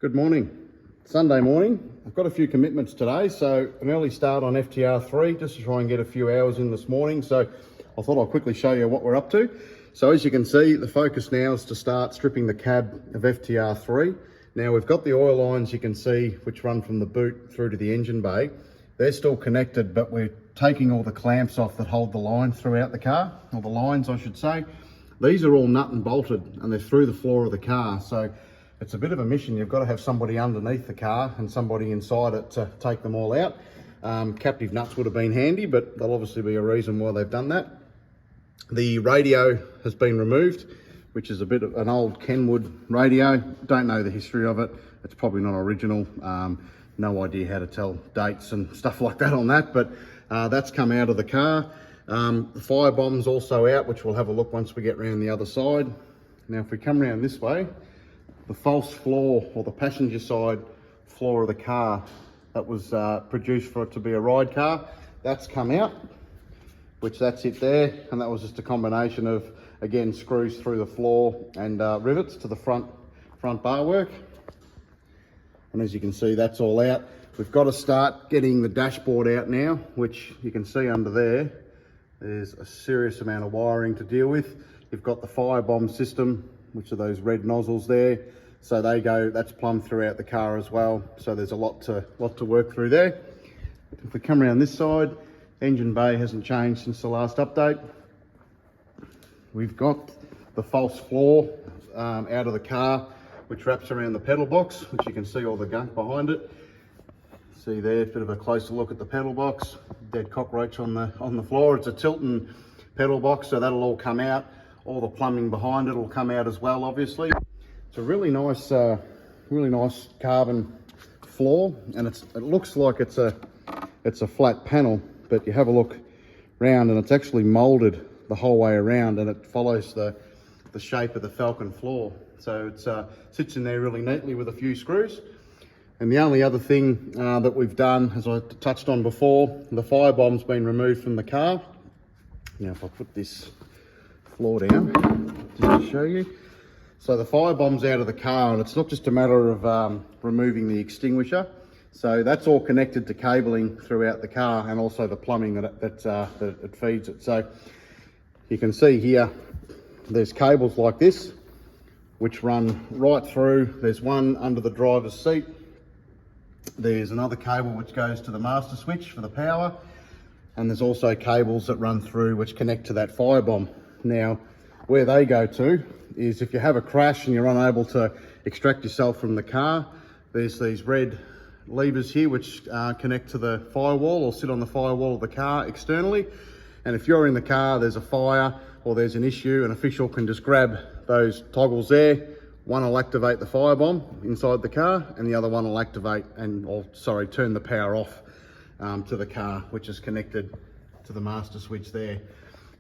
Good morning. Sunday morning. I've got a few commitments today, so an early start on FTR3 just to try and get a few hours in this morning. So I thought I'll quickly show you what we're up to. So as you can see, the focus now is to start stripping the cab of FTR3. Now we've got the oil lines you can see which run from the boot through to the engine bay. They're still connected, but we're taking all the clamps off that hold the line throughout the car, or the lines I should say. These are all nut and bolted and they're through the floor of the car. So it's a bit of a mission. You've got to have somebody underneath the car and somebody inside it to take them all out. Captive nuts would have been handy, but there'll obviously be a reason why they've done that. The radio has been removed, which is a bit of an old Kenwood radio. Don't know the history of it. It's probably not original. No idea how to tell dates and stuff like that on that, but that's come out of the car. The firebomb's also out, which we'll have a look once we get around the other side. Now, if we come around this way, the false floor, or the passenger side floor of the car that was produced for it to be a ride car, that's come out, which that's it there. And that was just a combination of, again, screws through the floor and rivets to the front bar work. And as you can see, that's all out. We've got to start getting the dashboard out now, which you can see under there. There's a serious amount of wiring to deal with. You've got the firebomb system, which are those red nozzles there. So they go, that's plumbed throughout the car as well. So there's a lot to work through there. If we come around this side, engine bay hasn't changed since the last update. We've got the false floor out of the car, which wraps around the pedal box, which you can see all the gunk behind it. See there, a bit of a closer look at the pedal box. Dead cockroach on the floor. It's a Tilton pedal box, so that'll all come out. All the plumbing behind it will come out as well, obviously. It's a really nice carbon floor, and it looks like it's a flat panel, but you have a look round and it's actually molded the whole way around, and it follows the shape of the Falcon floor. So it sits in there really neatly with a few screws. And the only other thing that we've done, as I touched on before, the firebomb's been removed from the car. Now if I put this floor down, just to show you. So the firebomb's out of the car, and it's not just a matter of removing the extinguisher. So that's all connected to cabling throughout the car, and also the plumbing that it feeds it. So you can see here, there's cables like this, which run right through. There's one under the driver's seat. There's another cable which goes to the master switch for the power. And there's also cables that run through which connect to that firebomb. Now, where they go to is if you have a crash and you're unable to extract yourself from the car, there's these red levers here which connect to the firewall or sit on the firewall of the car externally. And if you're in the car, there's a fire or there's an issue, an official can just grab those toggles there. One will activate the firebomb inside the car, and the other one will activate turn the power off to the car, which is connected to the master switch there.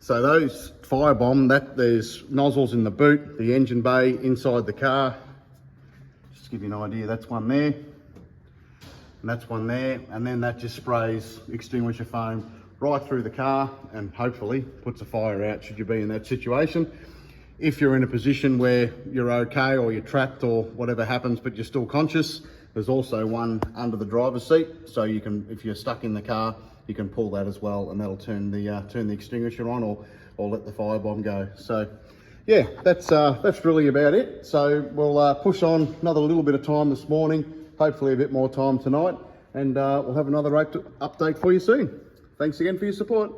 So those firebomb, there's nozzles in the boot, the engine bay, inside the car. Just to give you an idea, that's one there, and that's one there, and then that just sprays extinguisher foam right through the car and hopefully puts a fire out should you be in that situation. If you're in a position where you're okay or you're trapped or whatever happens but you're still conscious, there's also one under the driver's seat, so you can, if you're stuck in the car, you can pull that as well, and that'll turn the extinguisher on or let the firebomb go. So yeah, that's really about it. So we'll push on another little bit of time this morning, hopefully a bit more time tonight, and we'll have another update for you soon. Thanks again for your support.